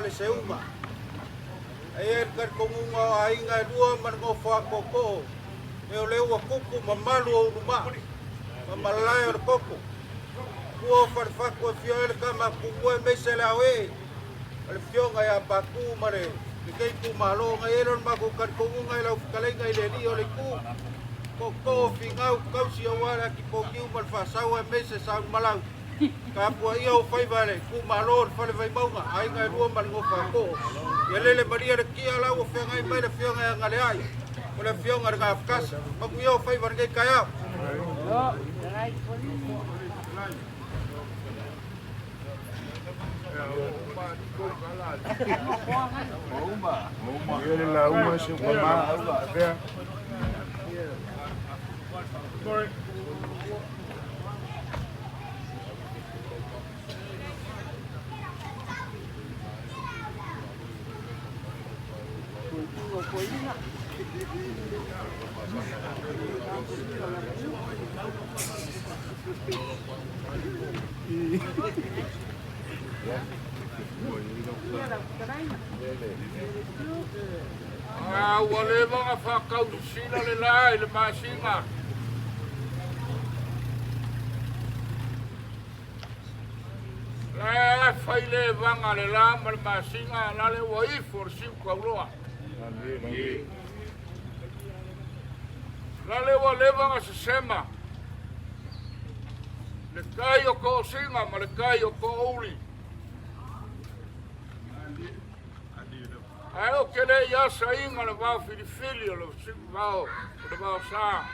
le seuma. Ai kar kongunga ainga lua man ngo fa koko. E o leu a kuku mamalu o ruma. Mamalai o koko. Kua farfako e fio ele kama kuwe mese la we. Ale fio nga ya baku mare. Kei ku malo nga eron mako kar kongunga ila ukalenga ile rio le ku. Koko fingau kausi awara ki pokiu mal fasau e mese sa malau. Kapua ia o fai vale ku malo fale vai maunga ainga lua man ngo fa ko. Yelele Maria de kia la o fenga mai de fio nga ngale ai. Ole fio nga ga afkas. Maku ia o fai vale ke kaya. Ele lá uma chupama, ver. Wale mga whakau sila nila ile masinga. La faile vanga nila mal masinga la le wai for sim kauloa. La le wale vanga se sema. Le kai o ko singa ma le kai o ko uli. Ai o kele ia sainga le vau filifili o le vau sa.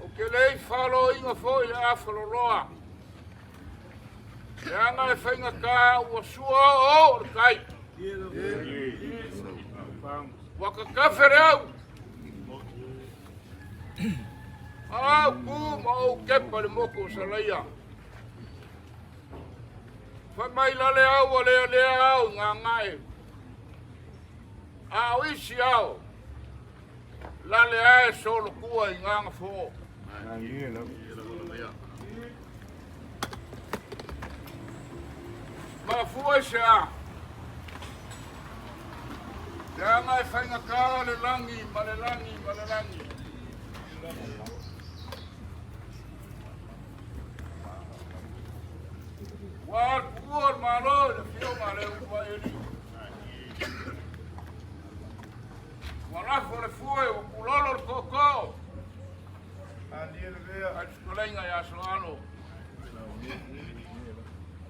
O kele falo inga foi le afaloloa. E anga le whainga ka ua sua o le kai. Waka kawhere au. Au ku ma o kepa le moko sa leia. Mai lale au o lea au ngā ngai. Au isi au. Lale ae solo kua i ngā ngafo. Ma fua se a. Te angai whainga kāra le langi, ma le langi, ma le langi. Wal puor malo le fio male ua eli. Wala fo le fue o kulolo le koko. Al skolenga ya soalo.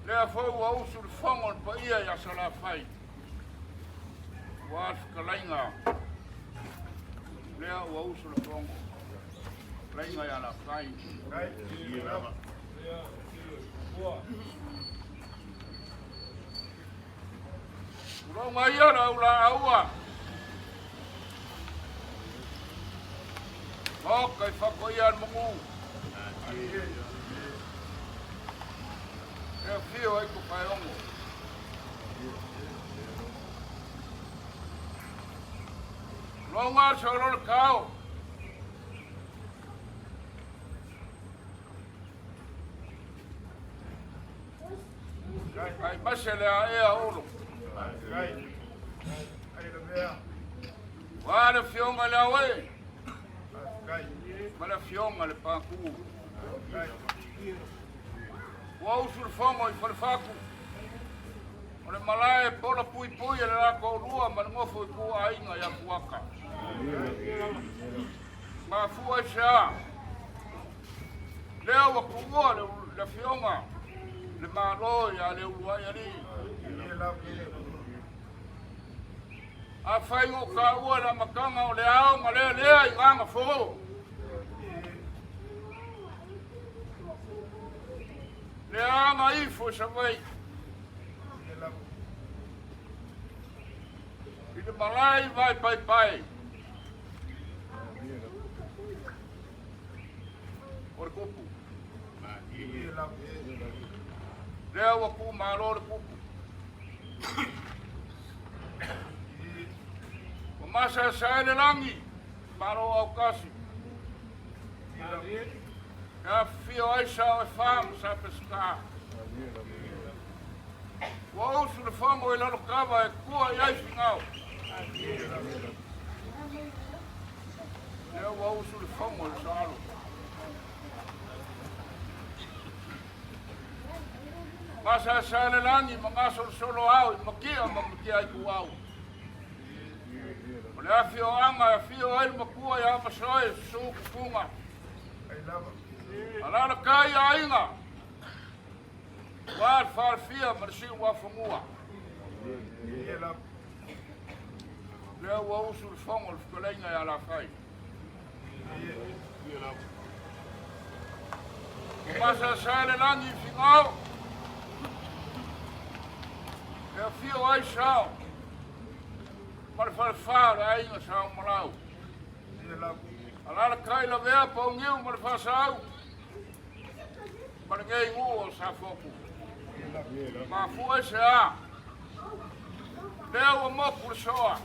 Le fo ua usu le fongo le paia ya sola fai. Wal skolenga. Le ua usu le fongo. Lenga ya la fai. Ronga ia na ula aua. Oka i whako ia an mungu. E whio ai ku whaeongo. Ronga sa rol kao. Ai masele a ea olo. Wala fionga la we. Wala fionga le paku. Wa usul fongo i farfaku. Ole malae pola pui pui le la ko rua ma ngofo ku ainga ya kuaka. Ma fua sha. Leo wa kuwa le fionga. Le malo ya le ua ya ni. A whaingo ka ua la makanga o le ao ma lea lea i nganga fo. Le anga ifo sa wei. I le malai vai pai pai. O le kupu. Lea ua ku malo le kupu. Masa sa le langi malo au kasi. Ya fio ai sa o fam sa pesca. Wau su le whango e lalo kawa e kua iai whingau. Lea wau su le whango e salo. Masa sa le langi ma ngaso solo au i makia ma makia i kuau. O le afio anga e fio ai makua i ama soe su kukunga. Alala kai a inga. Wal fal fia marsi wa fungua. Lea wa usu le fongo le fkolenga ya la fai. Masa sa le langi fingau. Lea fio ai sao. Mal fal fal a inga sao malau. Alala kai la vea pa ungiu mal fal sao. Mal ngai ngu o Safotu. Ma fu se a. Leo mo por soa.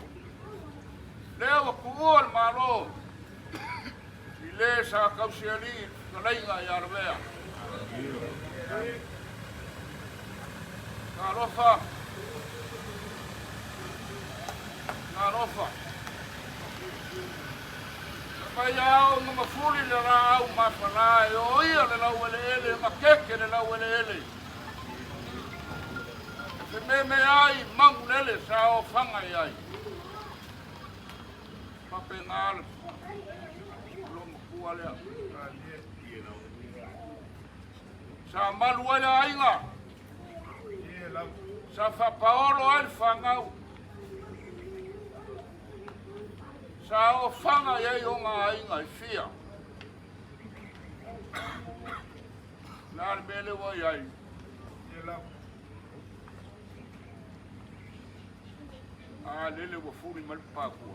Leo kuol malo. Ilesa kausiali Fetalaiga Lavea. Narofa. Pai au no mafuli le ra au mafala e o ia le lau ele ma keke le lau ele. Se me ai mangu lele sa o fanga ai. Papenal. Lo mo le. Sa malu ele ainga. Sa fa Paolo al fangau. Sa o fanga ye o nga inga i fia. Nar bele wo yai. Ah lele wo furi mal pa ku.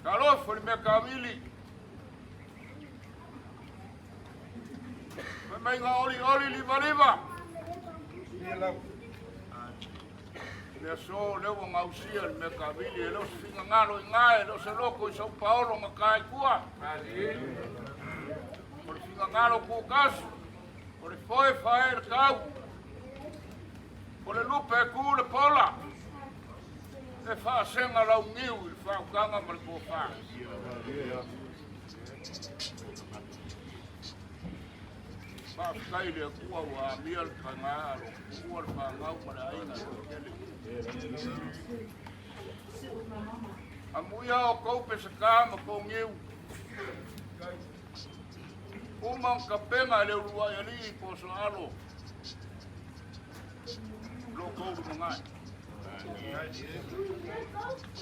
Karofa le mekavili. Me nga oli liva. Le so le wo ngausia le mekavili e lo finga ngalo ngai lo se loko i São Paolo ma kai kua. Por finga ngalo ku kasu. Por foi faer kau. Por le lupe ku le pola. E fa senga la uniu il fa kanga mal ko fa. Ba kai le kua wa miel kanga ku fa ngau mara ina kele. Amuia o koupe se kama ko ngiu. Umang kapenga le Fetalaiga Le Alii po so alo. Lo kou ngai.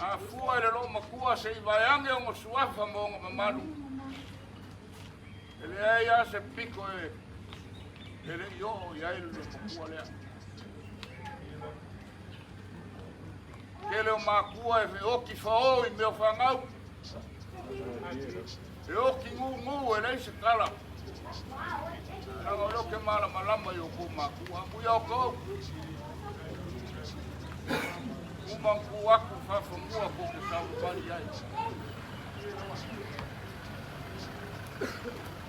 A fua le lo makua se ivayange o suafa mo mamalu. Ele ai se pico e ele yo ya ele makua le. Kele o makua e oki fao i meo whangau. E oki ngu e nei se kala. Nanga o ke malama i o ko makua. Muia o kou. Umangku aku whawhangua ko ke sau pari ai.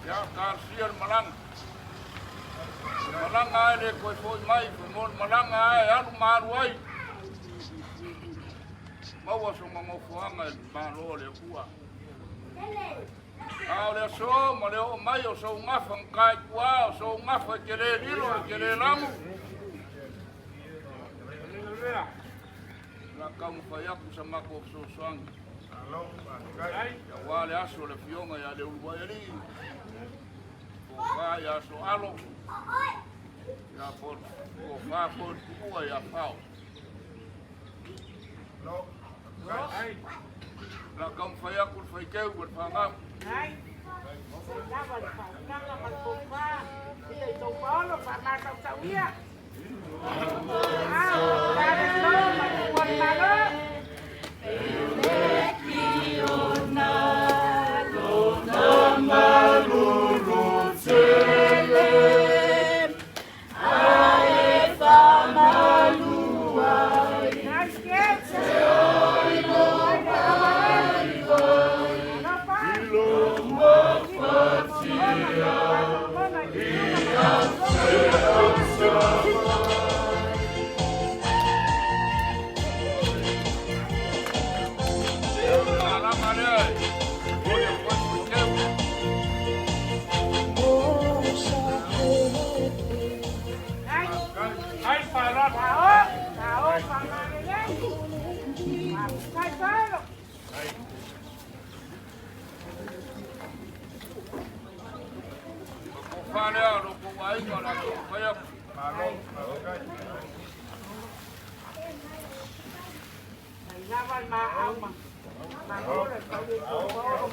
Ya karsia malanga. Malanga ai le koe foi mai. Malanga ai alu maru ai. Maua so mangofuanga e malo le kua. Ao le so, ma le o mai o so ngafa nkai kua, o so ngafa kele lilo, kele lamu. La kamu fayaku sa mako so soangi. Ya wale aso le fionga ya le uruguayani. O fa ya so alo. Ya por, o fa por kua ya fao. La kamu fayaku le faikeu le fangam. Paolo para São Paulo. whanea roko wainga la tō whaia. Lava ma alma. Ma ora ko le ko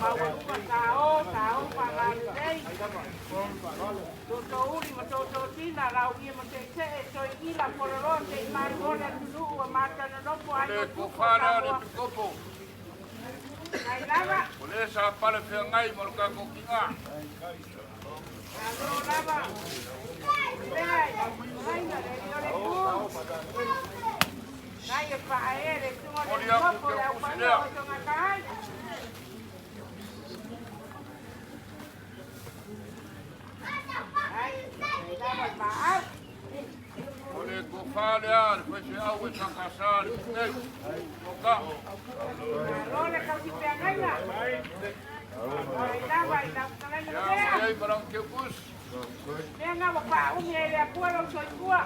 ma wa ta o pa la nei. To uri ma to tina la u ma te so I la pororo te ma ora tu ma ta no po ai ko whanea le pikopo. Ai lava. Ko le sa pale whea ngai mo ka ko kinga. Alo lava. Ai, ai le ku. Nai e whaere, tunga le kopo le au whaia o tunga kai. Ai, e dawa i maa. Ole ko whanea, koe se au e whakasari, nei, o ka. Role kau si pia ngaina. Ai, dawa i dawa kalai na mea. Ya, ei, marang ke kus. Mea nga wapa unge e lea kua lau soi kua.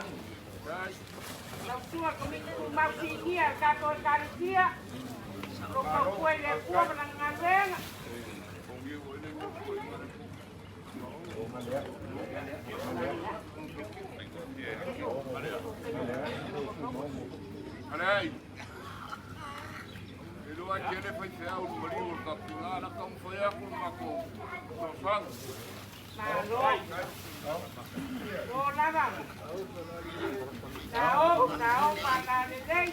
Lau tua komiku mausi ia, kako e karutia. Roko kua i lea kua mana ngangenga. Alei. Ele vai querer fazer o marido da pilana, como foi a com o sangue. Lo lava. Tao para lei.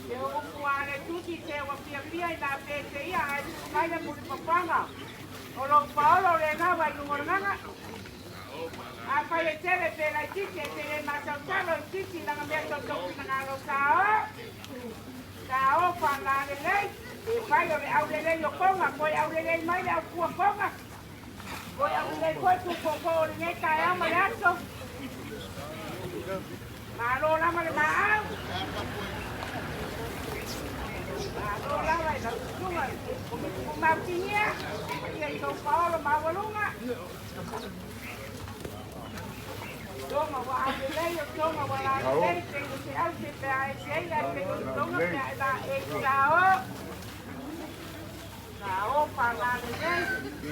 Eu kuare tuti te wa pia na pete ia ai kai na muri papanga. Olo Paolo le na wa ngoranga. Apa ye tele pe la titi te le masantalo titi na me to na lo Tao para lei. E pai o le au le yo konga ko au le mai le ku konga. Ko au le ko tu ko le kai ama yato. Malo la male ma. Malo la vai da tunga. Ko ma tinia. E ko Paolo ma volunga. Toma wa au le yo toma wa la le te se au se pe ai se ia te toma pe da e cao. Cao pa la le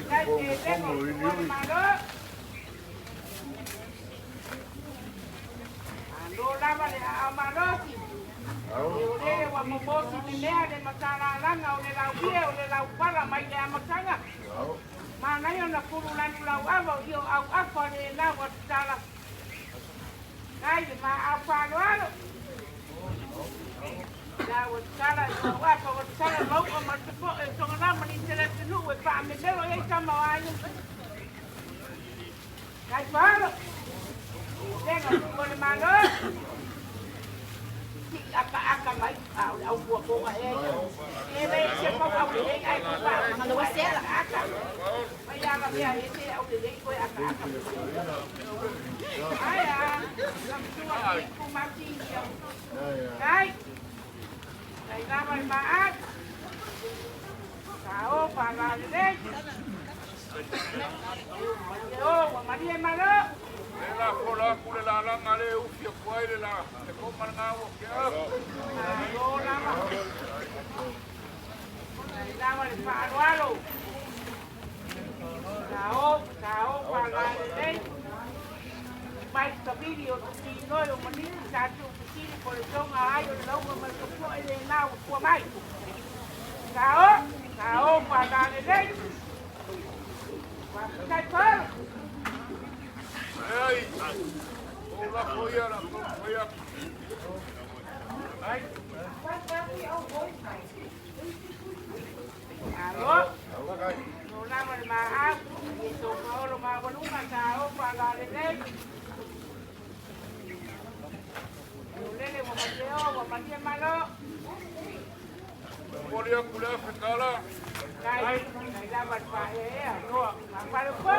dai te tengo ko malo. Ando lava le amaroti. Ule wa momosi ni mea le matara langa o le lau ie o le lau para mai le amatanga. Mana yo na kuru lanu lau ava yo au apa le lau atala. Ai ma au palo alo. Lau atala yo apa o atala lau o matapo e tonga na mani tele tenu e pa me melo e tama ayu. Ai palo. Venga, con el malo. Aka mai au bua ko ai. E ve se ko au le ai ko pa. Mano wa se la aka. Mai ya ga ya ese au le ko aka. Ai ya. Lam tua ku ma ti. Ai. Ai ga mai ma ak. Sao pa la le. Yo, Maria malo. La cola kule la la ngale u fia kwai la e ko maranga o ke a Yo la ma. La ma le parualo. Cao pa la le. Mai to video ti no yo mani sa tu ti por el son ai o lo ma to ko le na ko mai. Cao pa la le. Vai por. ei ola foia la foia ai Alô? No lama le maa, e so Paolo ma volunga Cao pa la le. Lele wa mateo wa matia malo. polia kule fetala Kai lama pa no. Pa le ko.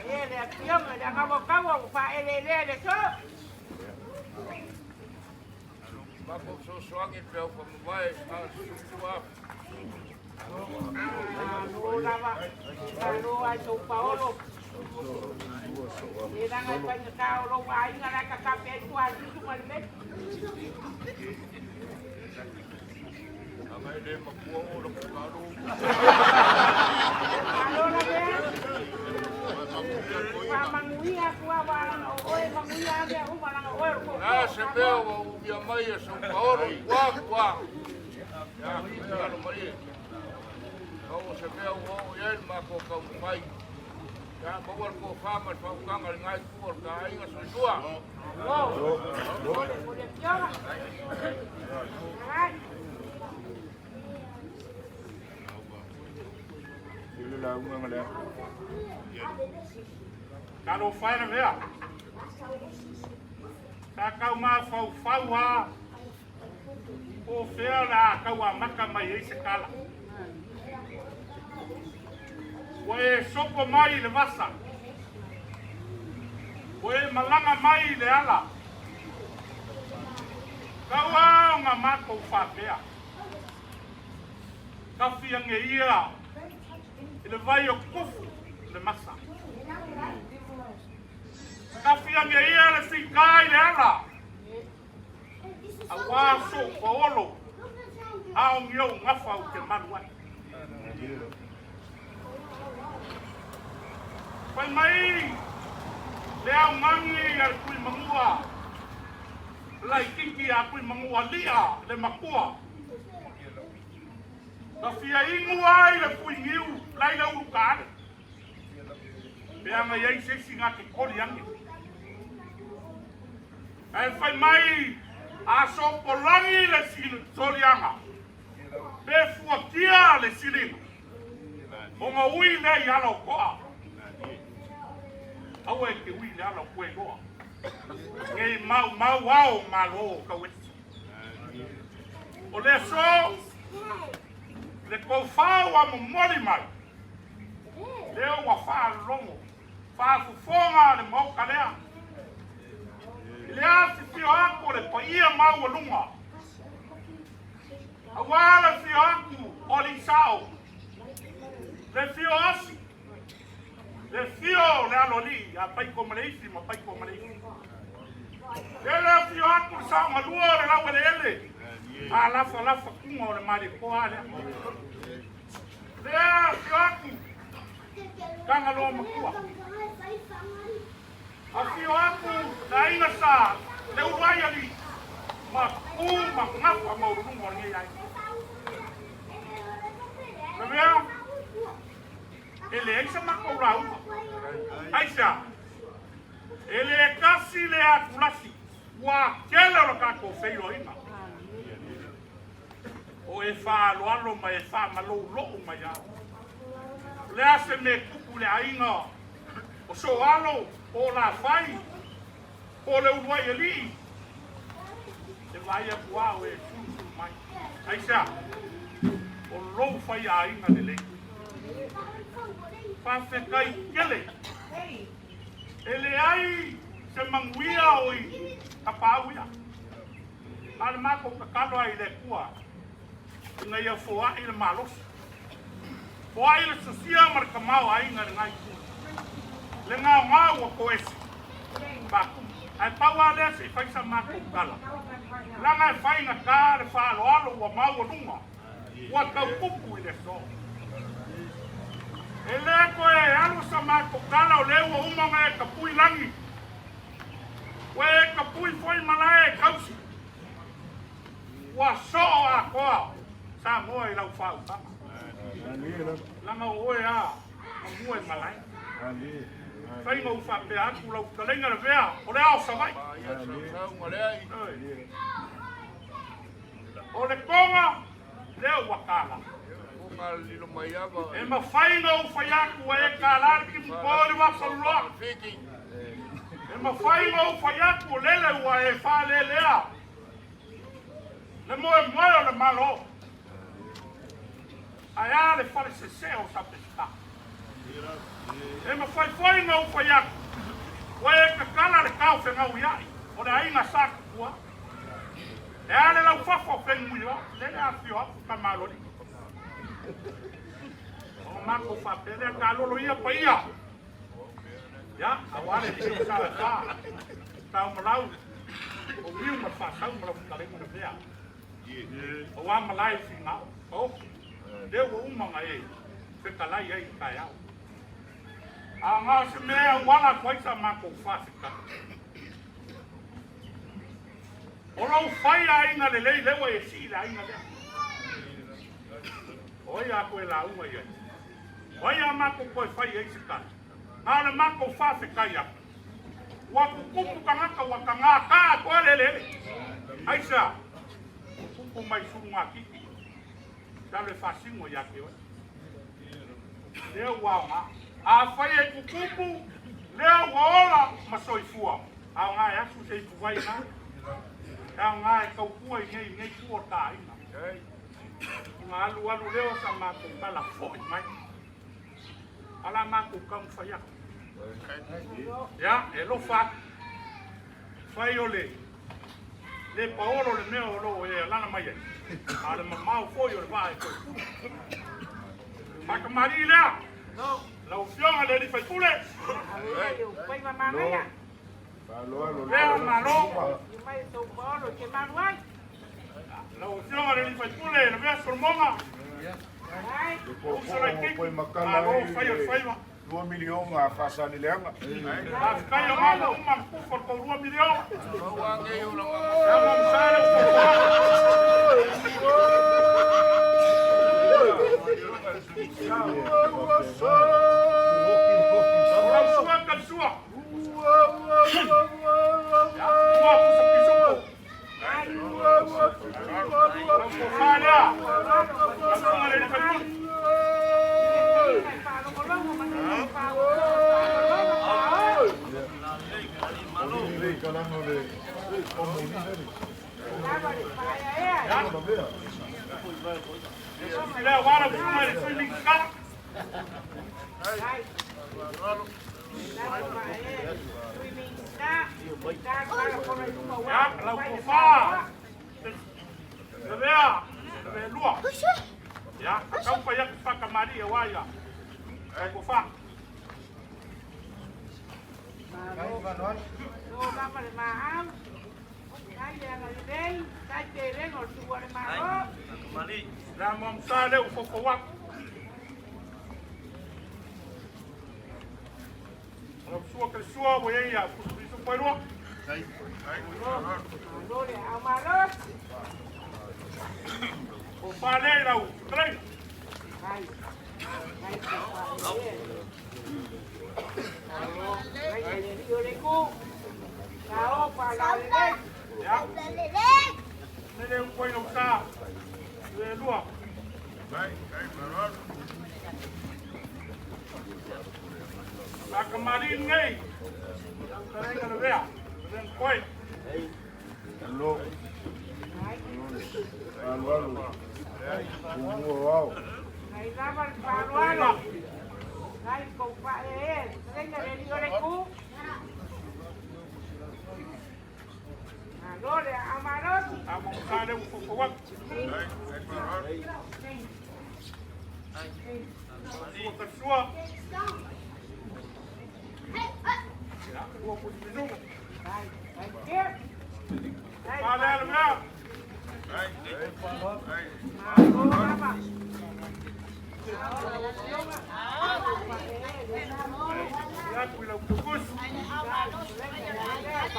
Ele akio le ngamo kawa pa ele so. ma ko so swangi pe o mo vai a sua No lama. No ai so Paolo. E danga pa Cao lo ai ngana ka ka pe tu ai tu ma le. Amai le ma ko o lo ka ro se mea wa ubia mai e sa Paolo i wā. Ya, kano mai e. Kau se mea o ien mako kau mai. Ya, bawal ko whama tau kanga ni ngai kuor ka inga soitua. Kalo whaera mea. Ka kau mā whau ha. O whea la kau a maka mai e se kala. Wa e sopo mai le vasa. Wa e malanga mai le ala. Kau a ngā mako whapea. Ka whiange ia. Le vai o kufu le masa. Ka whiange ia le whikai le ala. A wāso o olo. Ao ngiau ngafa o te manuai. Pai mai. Le au mangi al kui mangua. Lai kiki a kui mangua lia le makua. Ka fia ingu ai le kui ngiu, lai la urukare. Pea ngai ai sesi ngā ke kori angi. E whai mai, a so polangi le solianga. Pe fuakia le silinga. O ngā ui nei ala o koa. Au e ke ui le ala o koe loa. Ngei mau au malo o kaweti. O le so, le kou whau a mori mai. Leo wa wha longo. Wha fufonga le mau kalea. Le asi fio ako le paia mau alunga. Awala fio aku o li sao. Le fio asi. Le fio le aloli. A paiko maleisi ma paiko maleisi. Le fio aku sao malua le lau ele ele. A lafa kunga o le mari koa le. Lea fio aku. Kanga loa makua. A fio aku na inga sa. Le uruai ali. Ma ku ma ngapa ma urungu o ngei ai. Le mea. Ele eisa mako rau. Aisa. Ele e kasi le a kulasi. Wa kele o kako feiro ina. O e wha aloalo ma e wha malou loo mai au. Le ase me kupu le ainga. O so alo, o la whai. O le uruai e li. E vai a kua o e suru mai. Aisa. O lou whai a inga le lei. Whawhekai kele. Ele ai se manguia oi kapauia. Ale mako kakalo ai le kua. Nga ia foa i le malos. Foa i le sosia markamau ai nga ngai ku. Le ngau ngau o koesi. Baku. Ai paua le se faisa mako kala. Langa e fai nga ka le whaalo alo wa mau o lunga. Wa kau pupu i le so. E le koe alu sa mako kala o lewa umanga e kapui langi. Wa e kapui foi malae kausi. Wa so a koa. Sa moa i lau whau tama. Langa o oe a mua i malai. Whainga u whapea aku lau kalenga le vea. O le ao savai. O le konga leo wakala. E ma whainga u whai aku e kalari ki mpori wa saluloa. E ma whainga u whai aku lele ua e whale lea. Le moe moe o le malo. Aia le fale se o sa pesca. E ma fai ngau fai aku. Wa e kakala le kau whenga uiai. O le ainga sa kua. E ale lau fafo whengu ua. Lele a fio aku ka malori. O mako whapele a ka lolo ia pa ia. Ya, awale li sa la sa. Tau malau. O miu ma whasau malau kalengu na vea. O wa malai whingau. O. Deu umanga e. Fetalaiga e kai au. A ngā se mea wala koisa mako whasika. O lau whai a inga le lei lewa e si la inga lea. Oi a koe la unga iai. Oi a mako koe whai e se kai. Ngā le mako whafe kai a. Waku kupu kangaka waka ngā kā koe le le. Aisa. Kupu mai suru ngā kiki. Tale whasingo i ake oi. Leo wao ngā. A whai e kukupu. Leo waola masoi fua. Ao ngā e asu se i kuwai ngā. Ao ngā e kaukua i ngei kua tā inga. Ngā alu leo sa mako kala foi mai. Ala mako kau whai ako. Ya, e lo wha. Whai o le. Le Paolo le mea o lo e lana mai ai. A le mamau foi o le wha e koe. Maka mari lea. Lau fionga le li whai pule. Pai mamanga. Lea malo. Mai tau Paolo ke manuai. Lau fionga le li whai pule. Le mea sormonga. Usa lai kiki. Malo whai o whai ma. 2 milion a whasani leanga. Kai o malo uma kufo ko 2 milion. Wange o la. Ya mo msale ya, kau pa yak pa kamari waya. Ai ko fa. No vamos de mahal. Ai ya la dei, tai te rengo tu wa de mahal. Mali. La mom sale u fo wa. Lo sua wo ya, su po ro. Ai. No le amaro. O fale la u, trei. Ai. Ai ai le dio le ku. La opa la le. Ya. Nele un coi no sa. Le lua. Ai, maror. La kamari nei. Karenga le vea. Den coi. Alô. Alô. Uau. Ai lava el paruano. Ai con pa venga le dio le ku. Allora amarosi. Amo sale un fo wa. Sua sua. Ya, o po di no. Ai, ai que? Ai, Fale le vea. mamá. Ya, cuida o cucus.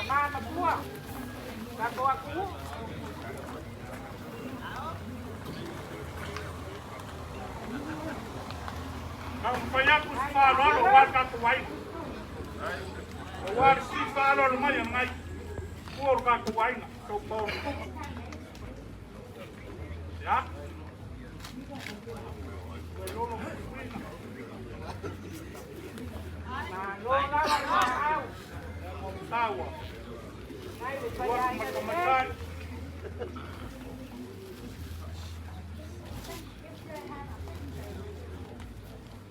Mama tua. Tá boa cu? Ang payak us falo lo war ka tuwai. War si falo lo mai ngai. Por ka tuwai na. So por. Ya. Lola la Tawa. Ai, War makamatan.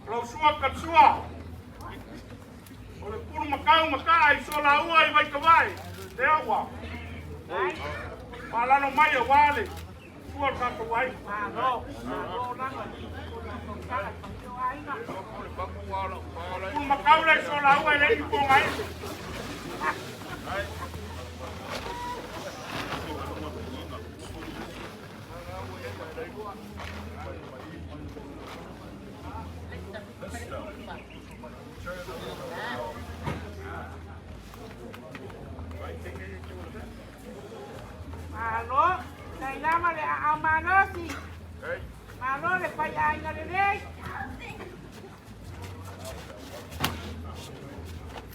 Lo sua ka sua. Ole pur makai so la ua I vai ka vai. Te awa. ai, Pala no mai wale. Sua ka tuwai. no, la Pur makau le so la ua le ko ngai. nama le a manosi. Malo le pai ainga le rei.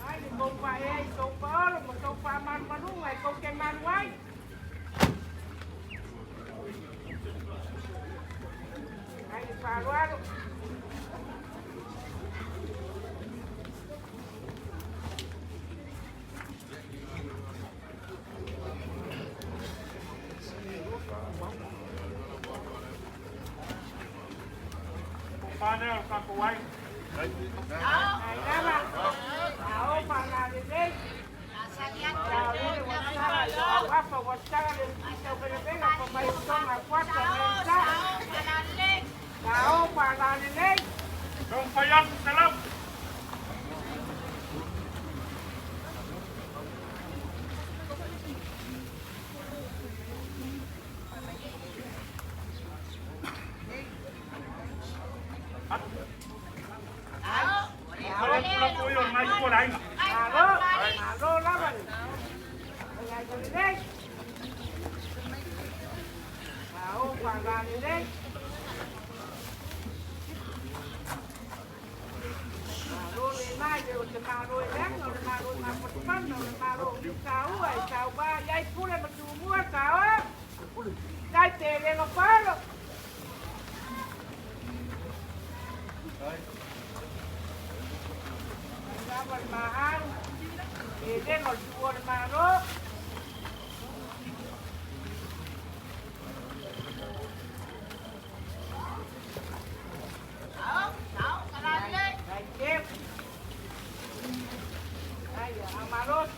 Ai le kong pa e, kong Paolo, mo kong pa manunga, kong ke manuai. Ai le paruaro. Pane al kakuai. Ai nama. Ao pa na le rei. Apa wasara le pisa berbeda pemain tong kuasa mensa. Kau pada lelai. Dong payah salam. Kalau pulang koyor naik korai. Halo lawan. Ayah lelai. Kau pada lelai. Mayo, malo elengo, malo mapotpano, malo kau ai kau ba, yai pule matumua kau. Dai te lengo palo. Dapat mahal. Lengo tuan malo. Amaros.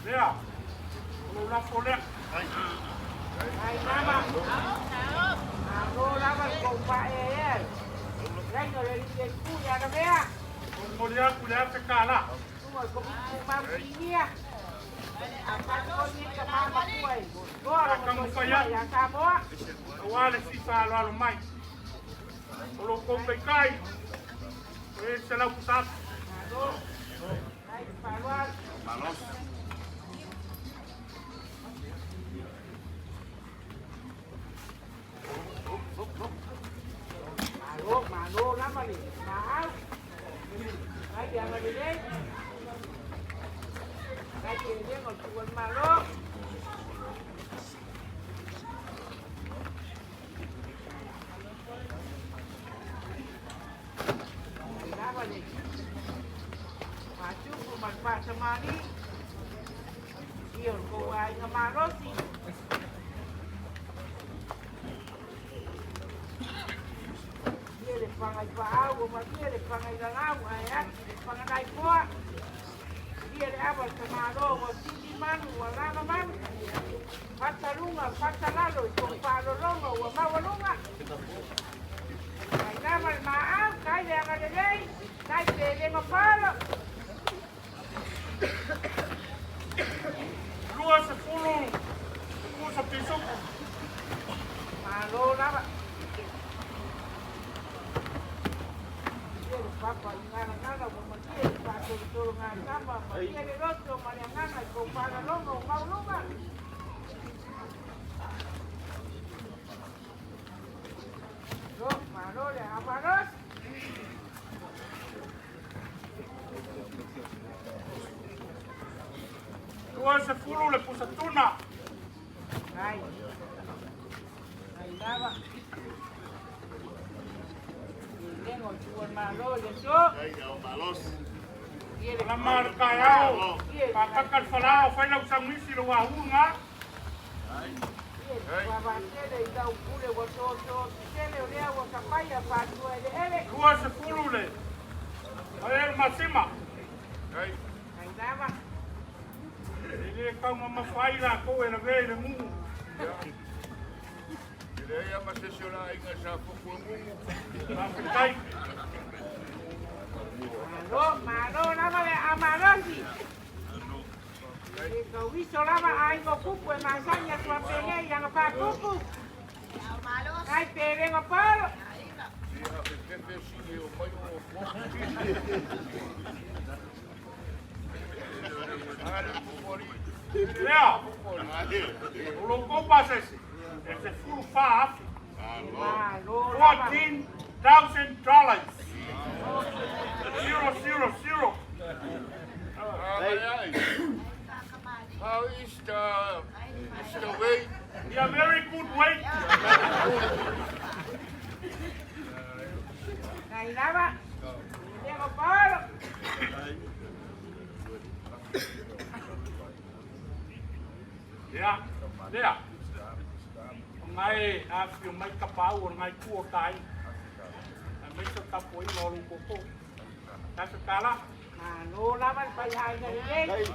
Lea, kalau nak solek. Ay nama. Ako laban kong pae. Dai no le dice cuya na vea. Kuliah sekala. Tumo ko mamia. Apa ko ni ka mama kuai. Gora ko ya kamo. Awale si sa lo mai. Kalau kau bekai, selau pusat. Ay parual. Malos. Malo lama ni. Mahal. Ay dia ngadi deh. Ay dia ngol tuan malo. Lama ni. Maju bermanfaat semani. Iyon ko ay ngamalo si. Pangai Paolo, ma dia le pangai Lanau, le pangai Poa. Dia le abal Tamaro, o Sidi Manu, o Lama Manu. Patalunga, Patalalo, con Paolo Longo, o Mawalunga. Ai nama le maau, kai le agalelei, kai te le mapalo. Lua se fulu, lua se pisuk. Malo lava. Papa ngana matia pato tolo ngana matia le roto mariangana ko para longo maulunga no manole amaros Lua se fulu le pusatuna. ai dava tengo tuan malo le so Malos. La marca yao. Papakan falao, fai lau sangwisi lo wahunga. Babasele ida ukule watoto sele olea wakapaya patu ele Lua se fulu le. Ayer masima. ai dava Ele kau mama fai la ko e na vele mu. Ia masesiona inga Safotu. La fitai. Malo lava le amarosi. Kau iso lava ai go kupu e masanya tua pele yang pa kupu. Ai pele ngo Paolo. Lea, o logo pasa esse full far, $14,000. 000. How is the way? Yeah, very good weight. Ai lava. Ngo Paolo. Lea. Ngai afio mai kapau ngai kuo tai. Mai so kapoi lo lu koko. Ta kala. Malo lava pai ai nei.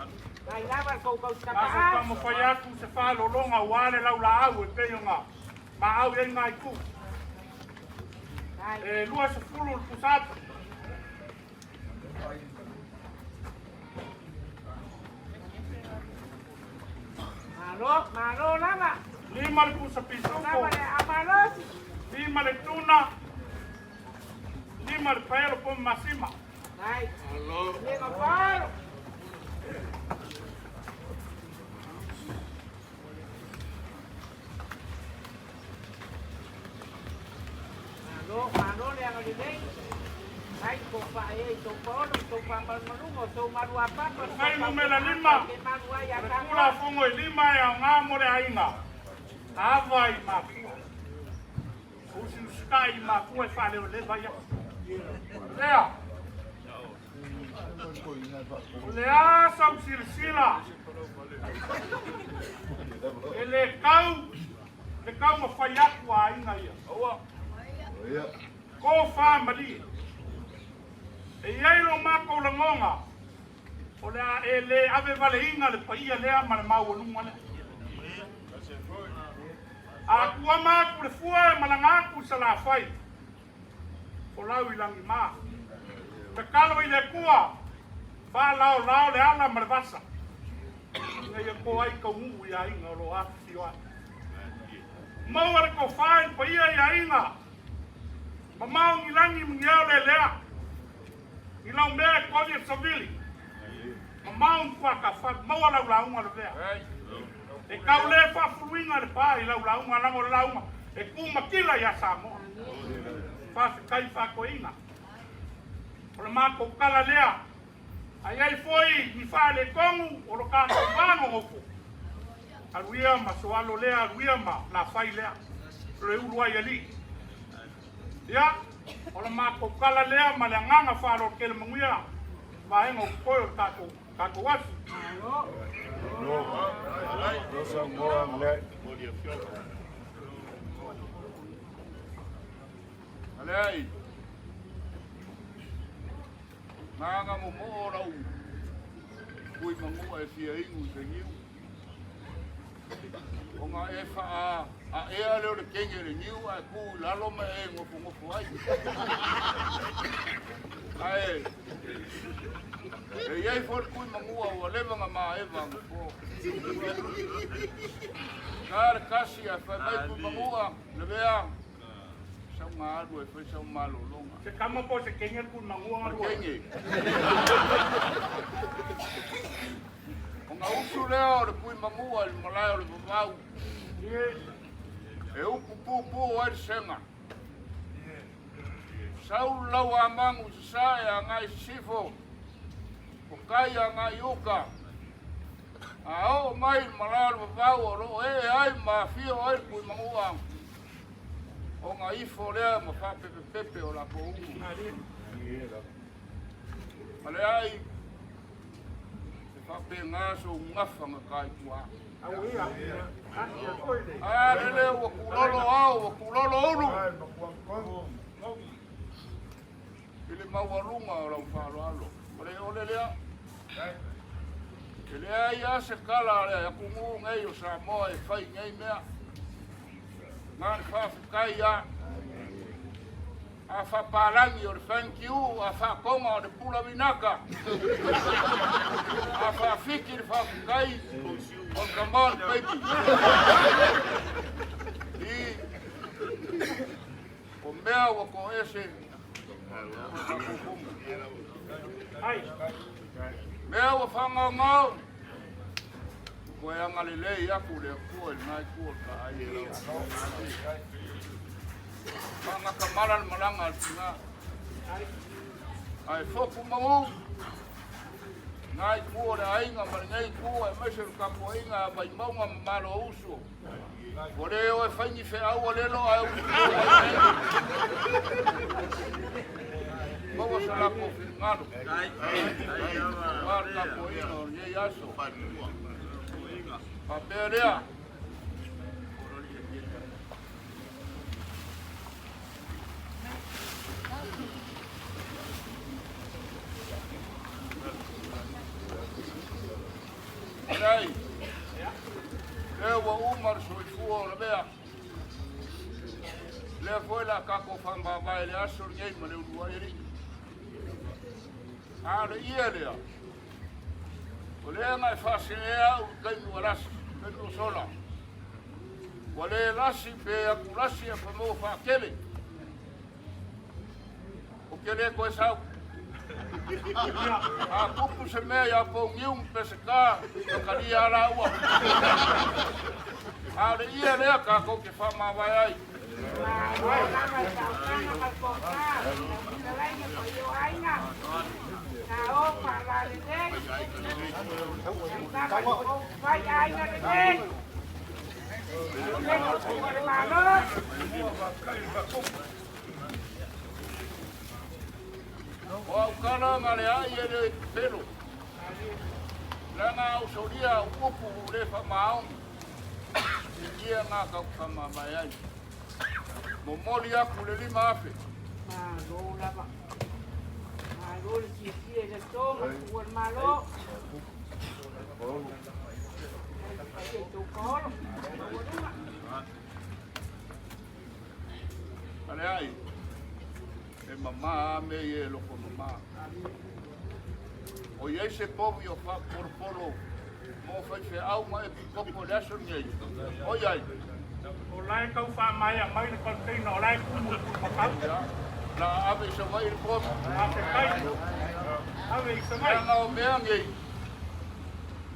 Ai lava kau Asa tapa. tamo fai atu se fa lo longa wale lau la au e pe nga. Ma au e ngai ku. Lua se fulu pusat. Malo lava. 5 le pusa pisuko. Lava le amarosi. 5 le tuna. 5 le paelo po masima. Ai. Ngo Paolo. Malo le ang alibay. Ay, kung pa itong Paolo, itong pamalungo, itong maruapa. Ngai mo me la lima. Kula fongo e 5 e ngā more ainga. Ava i makua. Usi uskai makua e whale o lewa ia. Lea. Lea sau sirsila. E le kau ma whai aku a inga ia. Ko whamari. E iei lo mako langonga. O lea e le ave vale inga le paia lea ma le mau alunga le. A kua māku le fua e malangaku sa la whai. O lau i langi mā. Te kalo i le kua. Wha lao le ala ma le vasa. Nga ia ko ai ka ungu i a inga o lo aku si oa. Mau are ko whain pa ia i a inga. Ma mau ngi langi mngiao le lea. I lau mea kodi e savili. Ma mau nkua ka wha. Mau alau launga le vea. E kau le whawhuinga le pā i lau launga lango le launga. E kumakila ia sa moa. Whawhikai whakoinga. O le māko kala lea. Ai ai foi ni whale kongu o lo kāko wāno ngoko. Aruia ma soalo lea, aruia ma la whai lea. Le urua i ali. Ia, o le māko kala lea ma le nganga whalo kele manguia. Wahengo koe o kako wasu. Rosa moa mle. Alei. Nanga mo mo rau. Kui mangu e fia ingu te niu. O ngā e wha a ea leo le kenge le niu a ku lalo me e ngofu ai. Ae. E iei fōr kui mangu a lewanga mā e wanga fō. Kāre kasi a whai mai kui mangu a le vea. Sau ngā aru e whai sau malo longa. Se kama po se kenge kun mangua ngā Kenge. O ngā usu leo o le pui mamua le malai o le mamau. E upu pūpū o aere senga. Sau lau a mangu se sae a ngai sifo. O kai a ngai uka. A o mai le malai o le mamau o ro e ai ma fio o aere pui mamua. O ngā ifo lea ma whapepe o la po ungu. Ale ai, se whape ngā so ngawhanga kai kua. A rele wa kulolo au, wa kulolo unu. Ile mawarunga o lau whalo alo. Ole lea. Ele ai a se kala lea, ya kungu ngai o sa moa e whai ngai mea. Ngāre whawhikai a. A whaparangi o le thank you, a whakonga o le pula winaka. A whawhiki le whawhukai o come on baby. O mea wa ko ese. Mea wa whanga ngau. Koe anga le lei aku le kua nai kua ka ai. Whanga kamara le malanga al tinga. Ai whoku mau. Nai kua le ainga maringai kua e meseru ka kua inga mai maunga malo uso. Kore o e whaingi whe au lelo ai uso. Maua sa lako whingano. Wāre lako ina o niei aso. Papea rea. Rei. Leo wa umar soifua o la mea. Leo foi la kako whambawai le aso ngei ma leo lua eri. Ale ia lea. O lea ngai whasenea u kainu arasi, kainu sola. O lea lasi pe aku lasi a whamoa whakele. O kele koe sau. A kupu se mea ia po ngium pe se ka, o kari ala ua. Ale ia lea kako ke whamawai ai. O au kala ngale ai e le pelo. Langa au soria upu le whamaong. Ia ngā kau whamawai ai. Momoli aku le lima afe. Malo lava. Malo le tia le toma, ua malo. Ale ai. E mama me e loko mama. O iei se povi o wha porporo. Mo whai whe au mai e koko le aso ngei. O iei. O lai kau wha mai a mai le konteina o lai kumu makau. La ave sa mai le kono. A te kai. Ave i sa mai. Nga o mea ngei.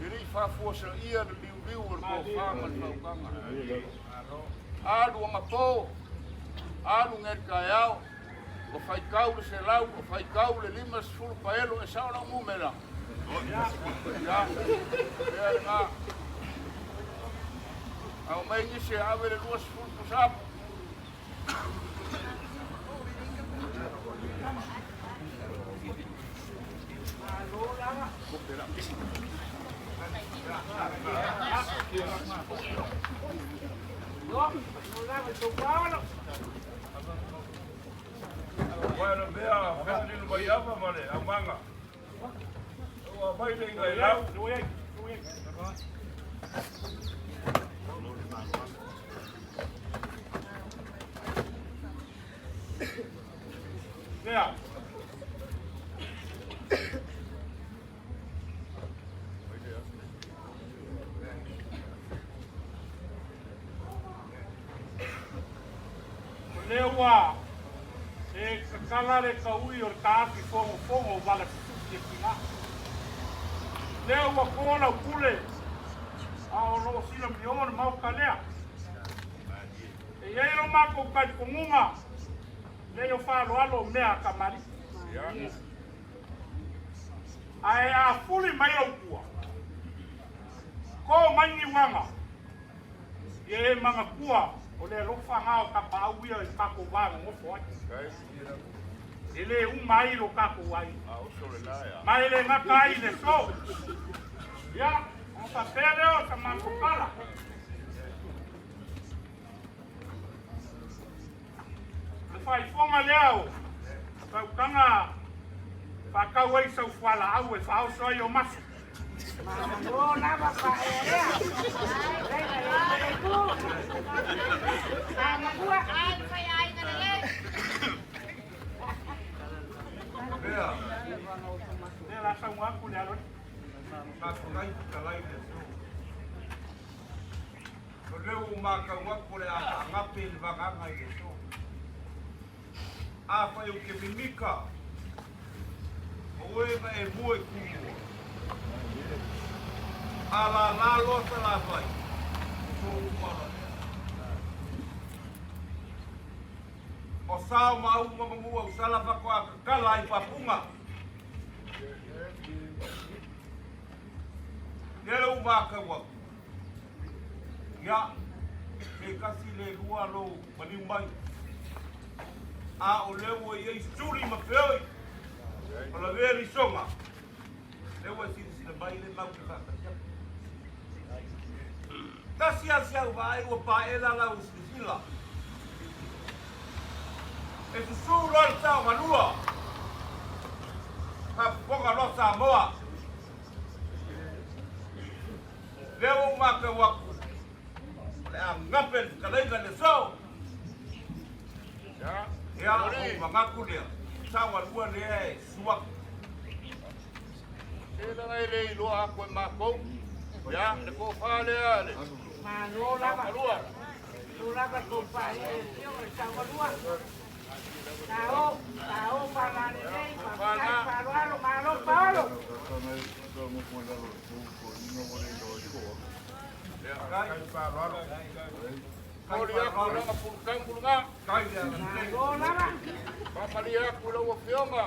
Iri wha fuasa ia le liu o ko whama le whaukanga. Alu anga po. Alu ngeri kai au. O whai kau le se lau. O whai kau le lima sfuru paelo e saura mumela. Ya. Ea ngā. Au mai nisi awe le lua sfuru pusapu. Bueno, vea, vea ni lo vaya para vale, amanga. O vai le ngai lau. Vea. Lewa. E kakala le kaui o tāki fongo wala kutuki e kinga. Leo wa kona kule. A o no sila miliona mau kalea. E iei no mako kai kongunga. Leo whalo alo mea kamari. Ai a fuli mai au kua. Ko mangi wanga. Ie manga kua. O le lofa ngao ka pauia i kako wanga ngofo ati. Ele mai lo kako wai. Mai le ngaka i le so. Ya, o pa pere o sa mako kala. Le fai fonga leo. Kau kanga whakawai sau whala au e whao soi o masu. Malo lava pa ea. Reina ku. Ama kua. lea. Le la sa ngaku le alo. Kato ngai Fetalaiga le so. Ko leu maka wako le a ngape le vanganga i le so. A whai o ke mimika. Oe ma e mua e kumu. A la losa la whai. So umara. O sao mau mamangua o sala whako a kakala i papunga. Nere umaka waku. Ya, e kasi le lua lo mani umai. A o lewo e sturi ma feoi. O la veri songa. Lewo e sina mai le mau ki whakasia. Kasi asia vai o paela la usisila. E tu su lo sa manua. Ka poka lo sa moa. Lewo umaka waku. Le a ngapel Fetalaiga le so. Ya, o mangaku lea. Sawa lua lea e suaku. Tēnā ngai rei loa a koe mākou. Ya, le ko whālea le. Ma no lava. Marua. No lava ko pa e tio e sawa lua. Tao para le rei, para lo malo Paolo. Kori aku langa pulukang pulunga. No lava. Papali aku lawa fionga.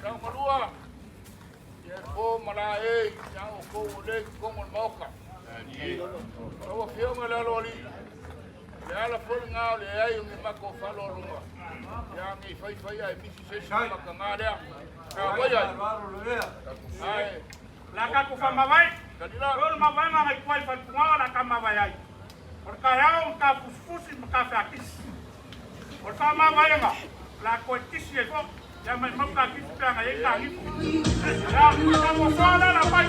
Kang marua. Ya ko mala e, yang ko le ko mo moka. Lawa fionga la loli. Ya la fulnga le ai mi mako falo lunga. Ya mi fai ai misi se maka ngada. Ka waya. Ai, La ka ku fa mawai. kadila. Rol mawai ma ngai kwai fa tunga la ka mawai ai. Por ka yao ka fusfusi ka fa kis. Por ka mawai ma la ko kisi e ko ya mai maka kis ka ngai ka ni. Ya ka mo fa la pai.